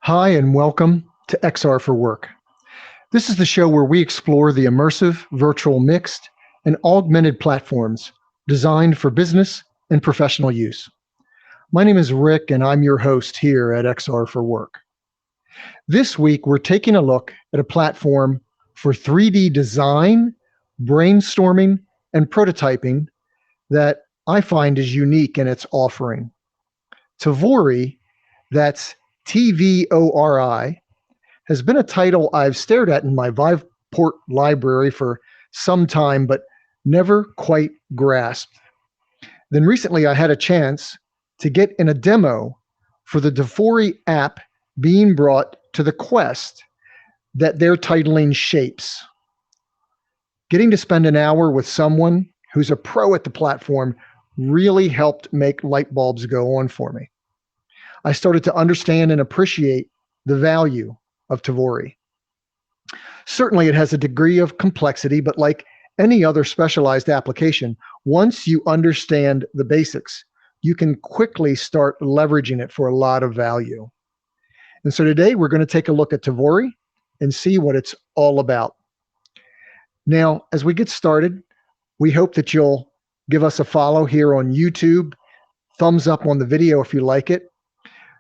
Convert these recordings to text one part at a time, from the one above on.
Hi, and welcome to XR for Work. This is the show where we explore the immersive, virtual, mixed, and augmented platforms designed for business and professional use. My name is Rick, and I'm your host here at XR for Work. This week, we're taking a look at a platform for 3D design, brainstorming, and prototyping that I find is unique in its offering. Tvori, that's TVORI, has been a title I've stared at in my Viveport library for some time, but never quite grasped. Then recently I had a chance to get in a demo for the Tvori app being brought to the Quest that they're titling Shapes. Getting to spend an hour with someone who's a pro at the platform really helped make light bulbs go on for me. I started to understand and appreciate the value of Tvori. Certainly, it has a degree of complexity, but like any other specialized application, once you understand the basics, you can quickly start leveraging it for a lot of value. And so today, we're going to take a look at Tvori and see what it's all about. Now, as we get started, we hope that you'll give us a follow here on YouTube, thumbs up on the video if you like it.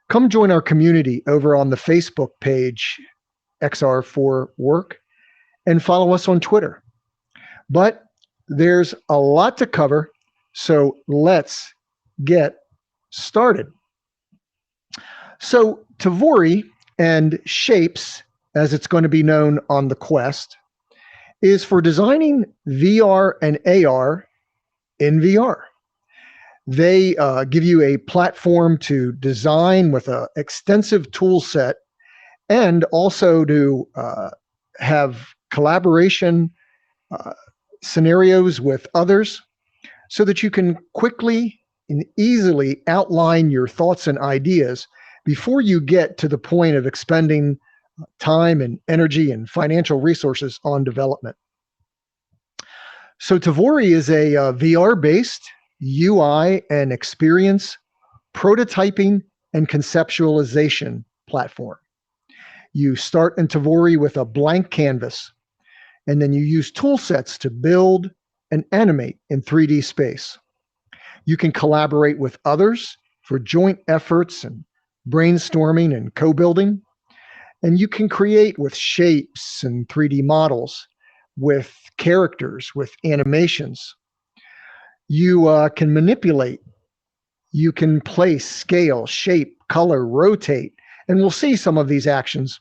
Come join our community over on the Facebook page, XR for Work, and follow us on Twitter. But there's a lot to cover, so let's get started. So Tvori, and Shapes, as it's going to be known on the Quest, is for designing VR and AR in VR. They give you a platform to design with an extensive tool set and also to have collaboration scenarios with others so that you can quickly and easily outline your thoughts and ideas before you get to the point of expending time and energy and financial resources on development. So Tvori is a VR-based UI and experience prototyping and conceptualization platform. You start in Tvori with a blank canvas, and then you use tool sets to build and animate in 3D space. You can collaborate with others for joint efforts and brainstorming and co-building. And you can create with shapes and 3D models, with characters, with animations. You can manipulate, you can place, scale, shape, color, rotate, and we'll see some of these actions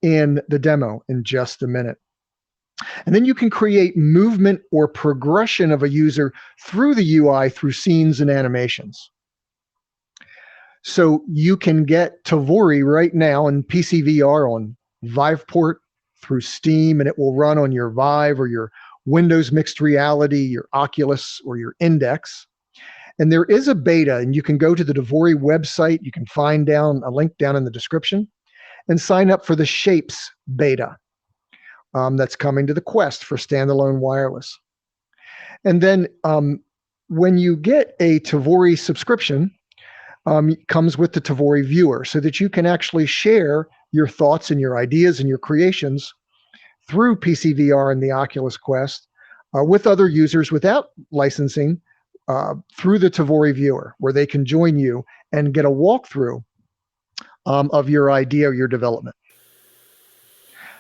in the demo in just a minute. And then you can create movement or progression of a user through the UI through scenes and animations. So you can get Tvori right now in PCVR on Viveport through Steam, and it will run on your Vive or your Windows mixed reality, your Oculus, or your Index. And there is a beta, and you can go to the Tvori website. You can find a link down in the description and sign up for the Shapes beta that's coming to the Quest for standalone wireless. And then when you get a Tvori subscription, it comes with the Tvori viewer so that you can actually share your thoughts and your ideas and your creations through PCVR and the Oculus Quest with other users without licensing through the Tvori viewer, where they can join you and get a walkthrough of your idea or your development.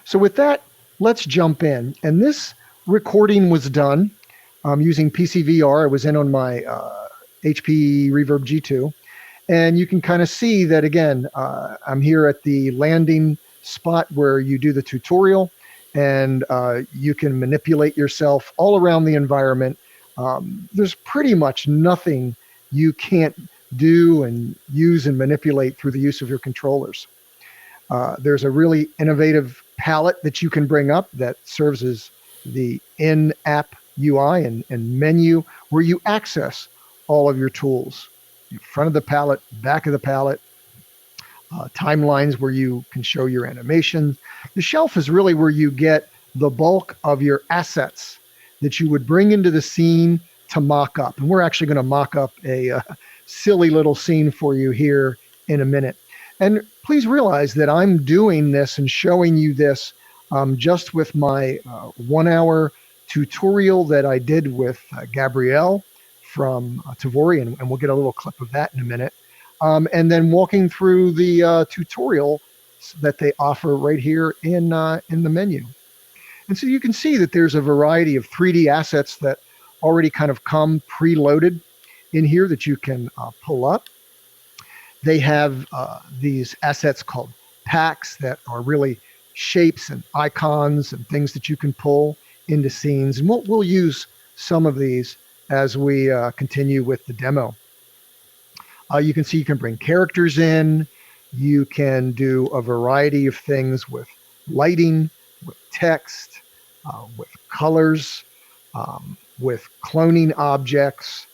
So with that, let's jump in. And this recording was done using PCVR. I was in on my HP Reverb G2. And you can kind of see that, again, I'm here at the landing spot where you do the tutorial, and you can manipulate yourself all around the environment. There's pretty much nothing you can't do and use and manipulate through the use of your controllers. There's a really innovative palette that you can bring up that serves as the in-app UI and menu where you access all of your tools. Front of the palette, back of the palette, timelines where you can show your animations. The shelf is really where you get the bulk of your assets that you would bring into the scene to mock up. And we're actually going to mock up a silly little scene for you here in a minute. And please realize that I'm doing this and showing you this just with my 1 hour tutorial that I did with Gabrielle from Tvori, and we'll get a little clip of that in a minute. And then walking through the tutorial that they offer right here in the menu. And so you can see that there's a variety of 3D assets that already kind of come preloaded in here that you can pull up. They have these assets called packs that are really shapes and icons and things that you can pull into scenes. And we'll use some of these as we continue with the demo. You can see you can bring characters in. You can do a variety of things with lighting, with text, with colors, with cloning objects,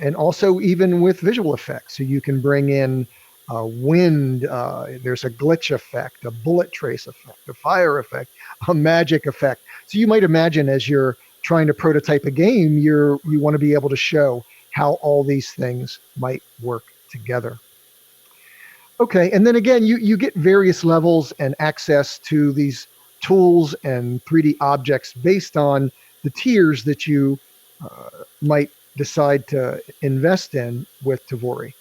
and also even with visual effects. So you can bring in wind, there's a glitch effect, a bullet trace effect, a fire effect, a magic effect. So you might imagine as you're trying to prototype a game, you want to be able to show how all these things might work together. Okay, and then again, you get various levels and access to these tools and 3D objects based on the tiers that you might decide to invest in with Tvori.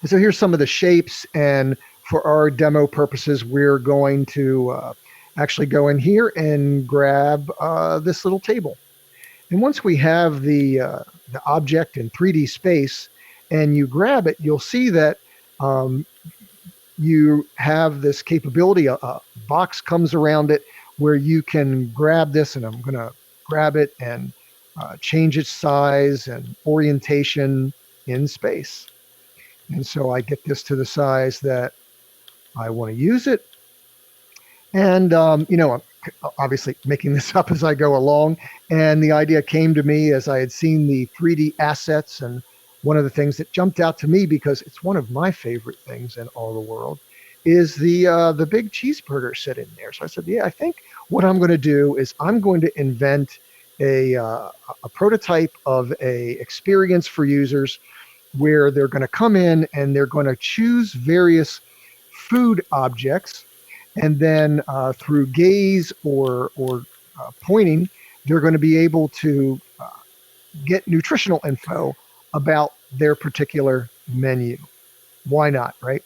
And so here's some of the shapes, and for our demo purposes, we're going to actually go in here and grab this little table. And once we have the object in 3D space and you grab it, you'll see that you have this capability. A box comes around it where you can grab this, and I'm going to grab it and change its size and orientation in space. And so I get this to the size that I want to use it. And, I'm obviously making this up as I go along. And the idea came to me as I had seen the 3D assets. And one of the things that jumped out to me, because it's one of my favorite things in all the world, is the big cheeseburger sitting there. So I said, yeah, I think what I'm going to do is I'm going to invent a prototype of a experience for users where they're going to come in and they're going to choose various food objects, and then through gaze or pointing, they're going to be able to get nutritional info about their particular menu. Why not, right?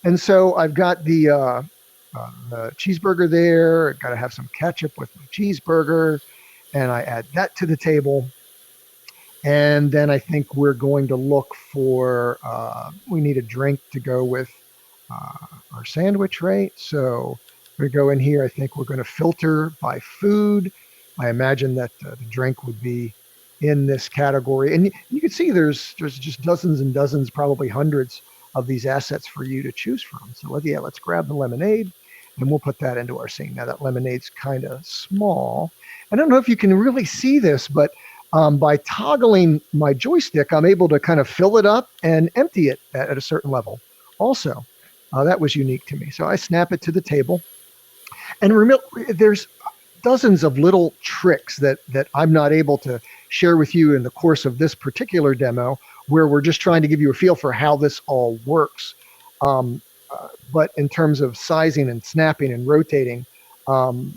And so I've got the cheeseburger there. I've got to have some ketchup with my cheeseburger, and I add that to the table. And then I think we're going to look for, we need a drink to go with our sandwich, right? So we go in here. I think we're going to filter by food. I imagine that the drink would be in this category. And you can see there's just dozens and dozens, probably hundreds of these assets for you to choose from. So let's grab the lemonade, and we'll put that into our scene. Now that lemonade's kind of small. I don't know if you can really see this, but by toggling my joystick, I'm able to kind of fill it up and empty it at a certain level. Also, that was unique to me. So I snap it to the table. And there's dozens of little tricks that I'm not able to share with you in the course of this particular demo, where we're just trying to give you a feel for how this all works. But in terms of sizing and snapping and rotating, and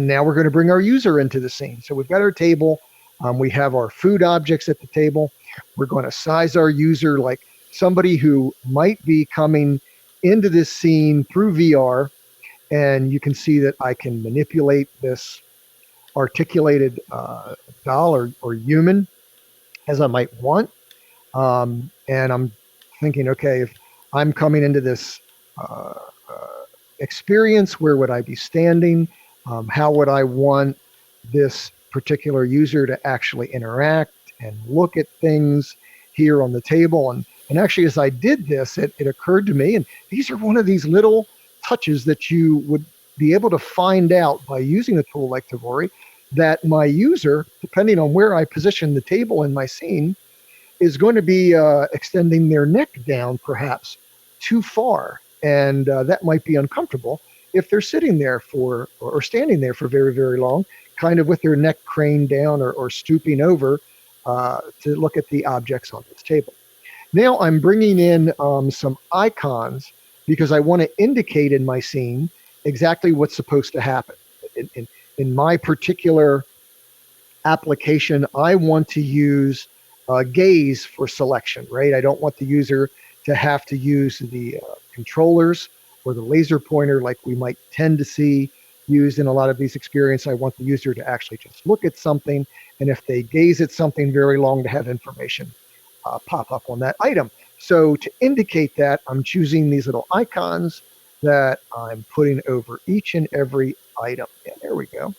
now we're going to bring our user into the scene. So we've got our table. We have our food objects at the table. We're going to size our user like somebody who might be coming into this scene through VR. And you can see that I can manipulate this articulated doll or human as I might want. And I'm thinking, okay, if I'm coming into this experience, where would I be standing? How would I want this particular user to actually interact and look at things here on the table? And actually, as I did this, it occurred to me, and these are one of these little touches that you would be able to find out by using a tool like Tvori, that my user, depending on where I position the table in my scene, is going to be extending their neck down perhaps too far. And that might be uncomfortable if they're sitting there or standing there for very, very long, kind of with their neck craned down or stooping over to look at the objects on this table. Now I'm bringing in some icons because I want to indicate in my scene exactly what's supposed to happen. In my particular application, I want to use gaze for selection, right? I don't want the user to have to use the controllers or the laser pointer like we might tend to see used in a lot of these experiences. I want the user to actually just look at something, and if they gaze at something very long, to have information pop up on that item. So to indicate that, I'm choosing these little icons that I'm putting over each and every item. Yeah, there we go.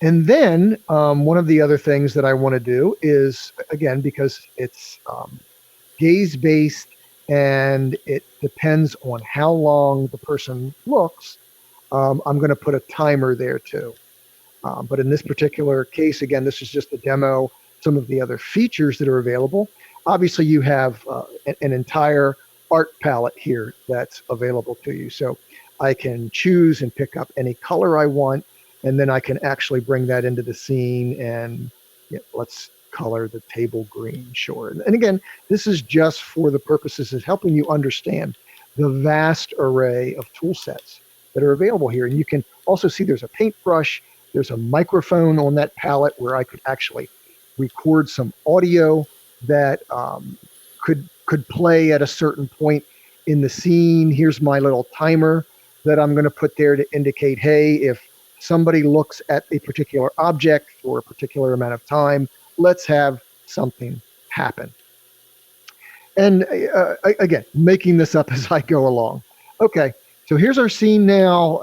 And then one of the other things that I want to do is, again, because it's gaze based and it depends on how long the person looks, I'm going to put a timer there too. But in this particular case, again, this is just a demo, some of the other features that are available. Obviously, you have an entire art palette here that's available to you. So I can choose and pick up any color I want, and then I can actually bring that into the scene and let's color the table green, sure. And again, this is just for the purposes of helping you understand the vast array of tool sets that are available here. And you can also see there's a paintbrush, there's a microphone on that palette where I could actually record some audio that could play at a certain point in the scene. Here's my little timer that I'm going to put there to indicate, hey, if somebody looks at a particular object for a particular amount of time, let's have something happen. And again, making this up as I go along. Okay, so here's our scene now.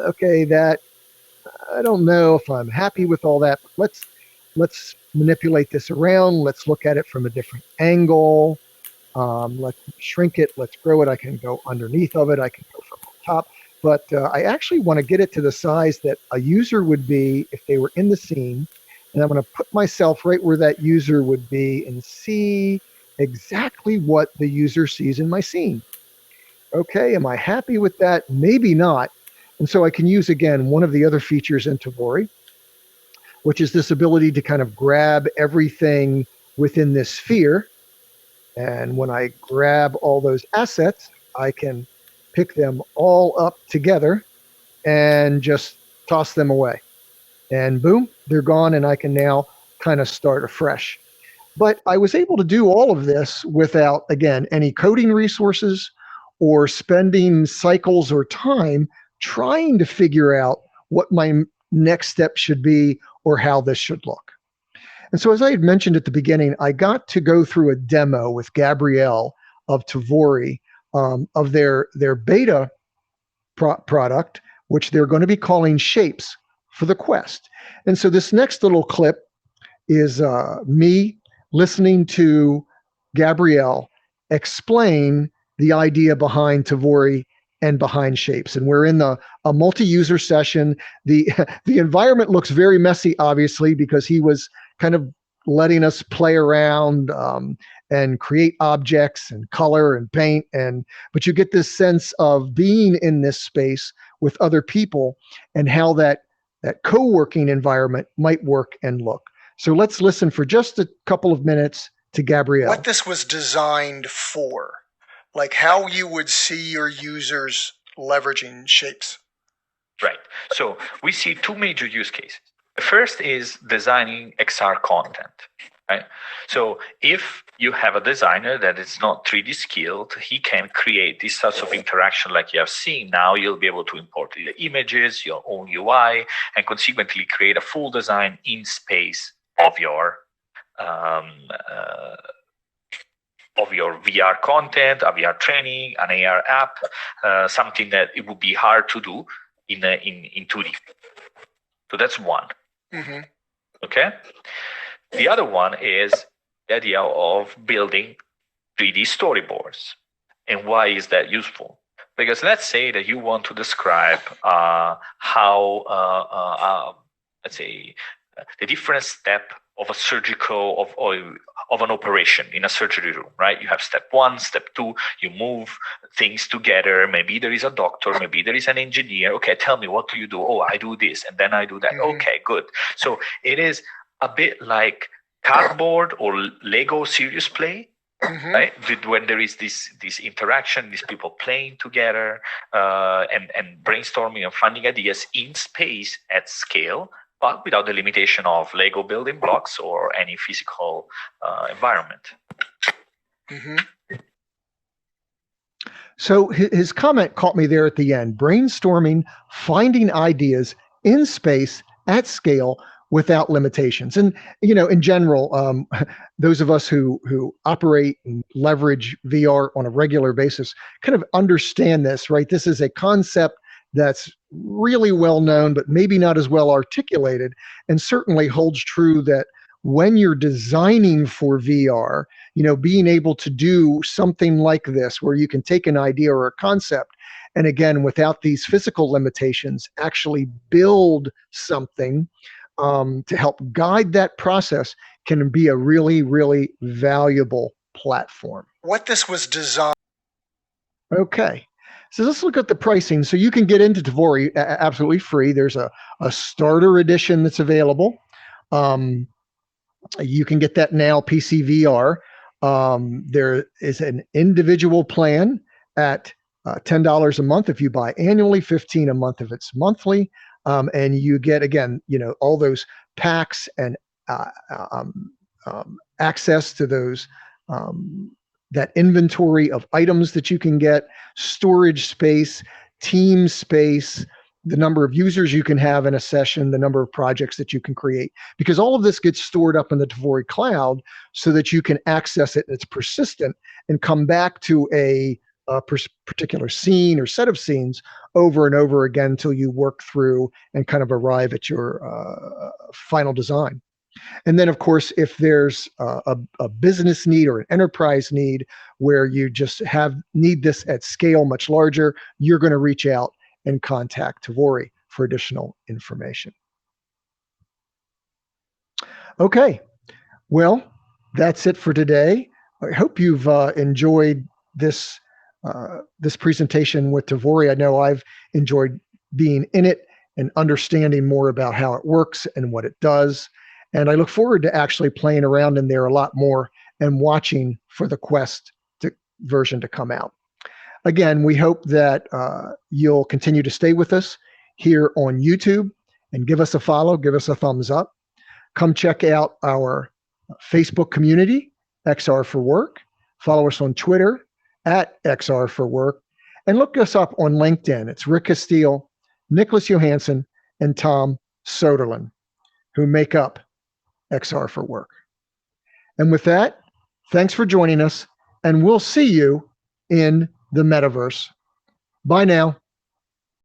Okay, that I don't know if I'm happy with all that, but let's manipulate this around. Let's look at it from a different angle. Let's shrink it. Let's grow it. I can go underneath of it. I can go from the top. But I actually want to get it to the size that a user would be if they were in the scene. And I'm going to put myself right where that user would be and see exactly what the user sees in my scene. Okay, am I happy with that? Maybe not. And so I can use, again, one of the other features in Tvori, which is this ability to kind of grab everything within this sphere. And when I grab all those assets, I can pick them all up together and just toss them away. And boom, they're gone, and I can now kind of start afresh. But I was able to do all of this without, again, any coding resources or spending cycles or time trying to figure out what my next step should be or how this should look. And so, as I had mentioned at the beginning, I got to go through a demo with Gabrielle of Tvori of their beta product, which they're going to be calling Shapes for the Quest. And so this next little clip is me listening to Gabrielle explain the idea behind Tvori and behind Shapes. And we're in a multi-user session. The environment looks very messy, obviously, because he was kind of letting us play around and create objects and color and paint. But you get this sense of being in this space with other people and how that co-working environment might work and look. So let's listen for just a couple of minutes to Gabrielle. What this was designed for, like how you would see your users leveraging Shapes. Right. So we see two major use cases. The first is designing XR content. Right? So if you have a designer that is not 3D skilled, he can create these sorts of interaction like you have seen. Now you'll be able to import the images, your own UI, and consequently create a full design in space of your VR content, a VR training, an AR app, something that it would be hard to do in 2D. So that's one. Mm-hmm. Okay. The other one is the idea of building 3D storyboards. And why is that useful? Because let's say that you want to describe how, let's say, the different step of a surgical, of an operation in a surgery room, right? You have step 1, step 2, you move things together. Maybe there is a doctor, maybe there is an engineer. Okay, tell me, what do you do? Oh, I do this, and then I do that. Mm-hmm. Okay, good. So it is a bit like cardboard or Lego serious play, right? When there is this interaction, these people playing together, and brainstorming and finding ideas in space at scale, but without the limitation of Lego building blocks or any physical environment. So his comment caught me there at the end. Brainstorming, finding ideas in space at scale without limitations. And, in general, those of us who operate and leverage VR on a regular basis kind of understand this, right? This is a concept that's really well known, but maybe not as well articulated, and certainly holds true that when you're designing for VR, being able to do something like this, where you can take an idea or a concept, and again, without these physical limitations, actually build something to help guide that process, can be a really, really valuable platform. What this was designed. Okay. So let's look at the pricing. So you can get into Tvori absolutely free. There's a starter edition that's available. You can get that now, PCVR. There is an individual plan at $10 a month if you buy annually, $15 a month if it's monthly. And you get, again, all those packs and access to those, that inventory of items that you can get, storage space, team space, the number of users you can have in a session, the number of projects that you can create, because all of this gets stored up in the Tvori cloud so that you can access it. It's persistent and come back to a particular scene or set of scenes over and over again until you work through and kind of arrive at your final design. And then, of course, if there's a business need or an enterprise need where you just need this at scale much larger, you're going to reach out and contact Tvori for additional information. Okay, well, that's it for today. I hope you've enjoyed this presentation with Tvori. I know I've enjoyed being in it and understanding more about how it works and what it does. And I look forward to actually playing around in there a lot more and watching for the Quest version to come out. Again, we hope that you'll continue to stay with us here on YouTube and give us a follow, give us a thumbs up. Come check out our Facebook community, XR for Work. Follow us on Twitter at XR for Work. And look us up on LinkedIn. It's Rick Castile, Nicholas Johansson, and Tom Soderlin, who make up XR for Work. And with that, thanks for joining us, and we'll see you in the metaverse. Bye now.